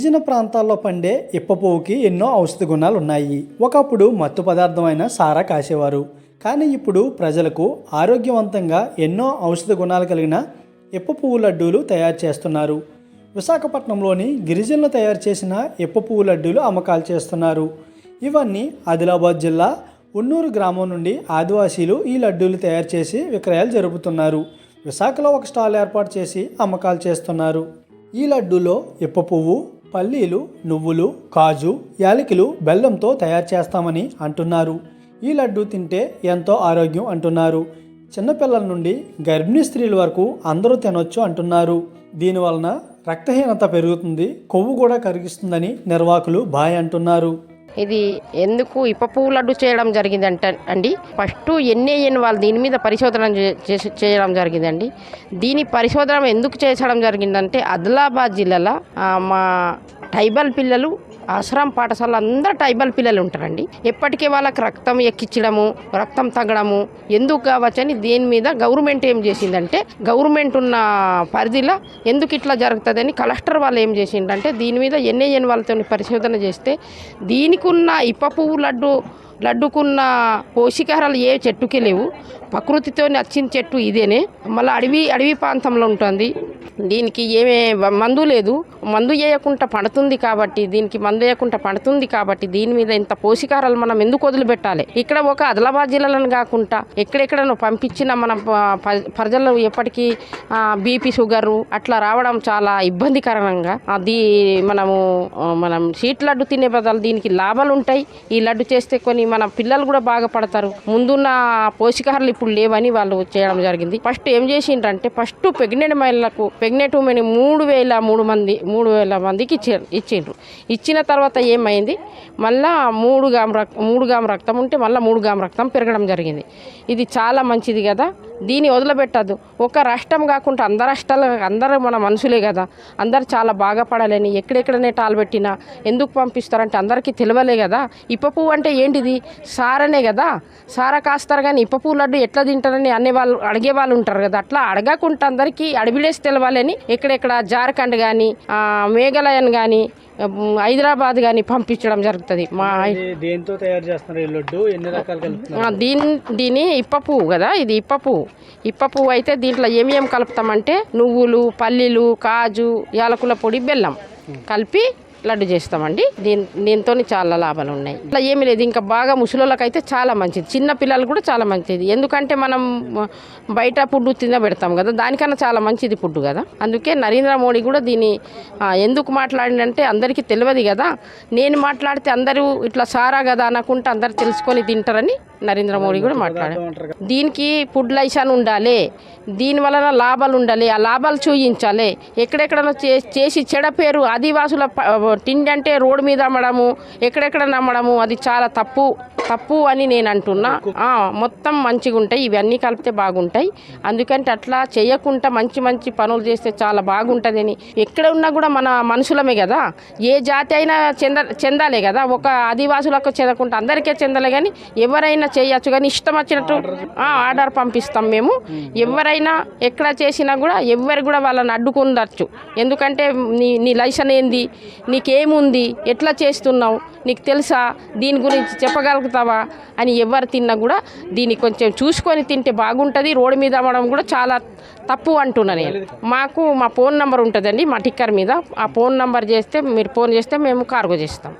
గిరిజన ప్రాంతాల్లో పండే ఇప్ప పువ్వుకి ఎన్నో ఔషధ గుణాలు ఉన్నాయి. ఒకప్పుడు మత్తు పదార్థమైన సారా కాసేవారు. కానీ ఇప్పుడు ప్రజలకు ఆరోగ్యవంతంగా ఎన్నో ఔషధ గుణాలు కలిగిన ఇప్ప పువ్వు లడ్డూలు తయారు చేస్తున్నారు. విశాఖపట్నంలోని గిరిజనులు తయారు చేసిన ఇప్ప పువ్వు లడ్డూలు అమ్మకాలు చేస్తున్నారు. ఇవన్నీ ఆదిలాబాద్ జిల్లా ఉన్నూరు గ్రామం నుండి ఆదివాసీలు ఈ లడ్డూలు తయారు చేసి విక్రయాలు జరుపుతున్నారు. విశాఖలో ఒక స్టాల్ ఏర్పాటు చేసి అమ్మకాలు చేస్తున్నారు. ఈ లడ్డూలో ఇప్ప పువ్వు, పల్లీలు, నువ్వులు, కాజు, యాలకులు, బెల్లంతో తయారు చేస్తామని అంటున్నారు. ఈ లడ్డూ తింటే ఎంతో ఆరోగ్యం అంటున్నారు. చిన్నపిల్లల నుండి గర్భిణీ స్త్రీల వరకు అందరూ తినొచ్చు అంటున్నారు. దీనివలన రక్తహీనత పెరుగుతుంది, కొవ్వు కూడా కరిగిస్తుందని నిర్వాహకులు బాయ్ అంటున్నారు. ఇది ఎందుకు ఇప్ప పువ్వు లడ్డు చేయడం జరిగిందంటే అండి, ఫస్ట్ ఎన్ఏఎన్ వాళ్ళు దీని మీద పరిశోధన చేయడం జరిగిందండి. దీని పరిశోధన ఎందుకు చేయడం జరిగిందంటే ఆదిలాబాద్ జిల్లాలో మా ట్రైబల్ పిల్లలు ఆశ్రమ పాఠశాల అందరూ ట్రైబల్ పిల్లలు ఉంటారండి. ఎప్పటికీ వాళ్ళకి రక్తం ఎక్కించడము, రక్తం తగ్గడము ఎందుకు కావచ్చని దీని మీద గవర్నమెంట్ ఏం చేసిందంటే, గవర్నమెంట్ ఉన్న పరిధిలో ఎందుకు ఇట్లా జరుగుతుందని కలెక్టర్ వాళ్ళు ఏం చేసిందంటే దీని మీద ఎన్ఏఎన్ వాళ్ళతో పరిశోధన చేస్తే దీనికి ఉన్న ఇప్ప పువ్వు లడ్డుకున్న పోషకాహారాలు ఏ చెట్టుకి లేవు. ప్రకృతితో వచ్చిన చెట్టు ఇదేనే. మళ్ళీ అడవి ప్రాంతంలో ఉంటుంది. దీనికి ఏమే మందు లేదు. మందు వేయకుండా పండుతుంది కాబట్టి దీని మీద ఇంత పోషకాహారాలు మనం ఎందుకు వదిలిపెట్టాలి? ఇక్కడ ఒక ఆదిలాబాద్ జిల్లాలను కాకుండా ఎక్కడెక్కడ పంపించిన మన ప్రజలు ఎప్పటికీ బీపీ, షుగరు అట్లా రావడం చాలా ఇబ్బందికరంగా. అది మనం షీట్ లడ్డు తినే బదులు దీనికి లాభాలు ఉంటాయి. ఈ లడ్డు చేస్తే కొన్ని మన పిల్లలు కూడా బాగుపడతారు. ముందున్న పోషకాహారాలు ఇప్పుడు లేవని వాళ్ళు చేయడం జరిగింది. ఫస్ట్ ఏం చేసిండ్రంటే ప్రెగ్నెంట్ ఉమెన్ 3,000 మందికి ఇచ్చిండ్రు. ఇచ్చిన తర్వాత ఏమైంది, మళ్ళా 3 గ్రాము రక్తం ఉంటే మళ్ళీ 3 గ్రాము రక్తం పెరగడం జరిగింది. ఇది చాలా మంచిది కదా, దీన్ని వదిలిపెట్టద్దు. ఒక రాష్ట్రం కాకుండా అందరూ మన మనుషులే కదా, అందరు చాలా బాగా పడాలని ఎక్కడెక్కడనే టాలు పెట్టినా ఎందుకు పంపిస్తారంటే అందరికీ తెలియలే కదా. ఇప్ప పువ్వు అంటే ఏంటిది, సారనే కదా. సార కాస్తారు కానీ ఇప్ప పువ్వు లడ్డు ఎట్లా తింటారని అడిగే వాళ్ళు ఉంటారు కదా. అట్లా అడగకుండా అందరికీ అడవిలేసి తెలవాలని ఎక్కడెక్కడ జార్ఖండ్ కానీ, మేఘాలయన్ కానీ, హైదరాబాద్ కానీ పంపించడం జరుగుతుంది. దేంతో తయారు చేస్తున్నారు ఈ లడ్డు? ఎన్ని రకాలు? దీని ఇప్ప పువ్వు కదా, ఇది ఇప్ప పువ్వు అయితే దీంట్లో ఏమేమి కలుపుతామంటే నువ్వులు, పల్లీలు, కాజు, యాలకుల పొడి, బెల్లం కలిపి లడ్డు చేస్తామండి. దీంతో చాలా లాభాలు ఉన్నాయి. ఇట్లా ఏమీ లేదు. ఇంకా బాగా ముసలోళ్ళకైతే చాలా మంచిది, చిన్న పిల్లలు కూడా చాలా మంచిది. ఎందుకంటే మనం బయట ఫుడ్ తినబెడతాం కదా, దానికన్నా చాలా మంచిది ఫుడ్ కదా. అందుకే నరేంద్ర మోడీ కూడా దీన్ని ఎందుకు మాట్లాడిందంటే అందరికీ తెలియదు కదా. నేను మాట్లాడితే అందరూ ఇట్లా సారా కదా అనకుండా అందరు తెలుసుకొని తింటారని నరేంద్ర మోడీ కూడా మాట్లాడారు. దీనికి ఫుడ్ లైసెన్స్ ఉండాలి, దీని వలన లాభాలు ఉండాలి, ఆ లాభాలు చూయించాలి. ఎక్కడెక్కడ చేసి చెడ పేరు ఆదివాసుల తిండి అంటే రోడ్డు మీద అమ్మడము, ఎక్కడెక్కడ నమ్మడము, అది చాలా తప్పు అని నేను అంటున్నా. మొత్తం మంచిగా ఉంటాయి, ఇవన్నీ కలిపితే బాగుంటాయి. అందుకంటే అట్లా చేయకుండా మంచి పనులు చేస్తే చాలా బాగుంటుందని. ఎక్కడ ఉన్నా కూడా మన మనుషులమే కదా, ఏ జాతి అయినా చెందాలే కదా. ఒక ఆదివాసులకు చెందకుండా అందరికీ చెందాలి కానీ ఎవరైనా చేయొచ్చు. కానీ ఇష్టం వచ్చినట్టు ఆర్డర్ పంపిస్తాం మేము. ఎవరైనా ఎక్కడ చేసినా కూడా ఎవరు కూడా వాళ్ళని అడ్డుకుండొచ్చు. ఎందుకంటే నీ లైసెన్స్ ఏంది, నీకేముంది, ఎట్లా చేస్తున్నావు, నీకు తెలుసా, దీని గురించి చెప్పగలుగుతావా అని ఎవరు తిన్నా కూడా దీన్ని కొంచెం చూసుకొని తింటే బాగుంటుంది. రోడ్డు మీద అమ్మడం కూడా చాలా తప్పు అంటున్నా నేను. మా ఫోన్ నెంబర్ ఉంటుందండి మా టిక్కర్ మీద. ఆ ఫోన్ నెంబర్ మీరు ఫోన్ చేస్తే మేము కార్గో చేస్తాం.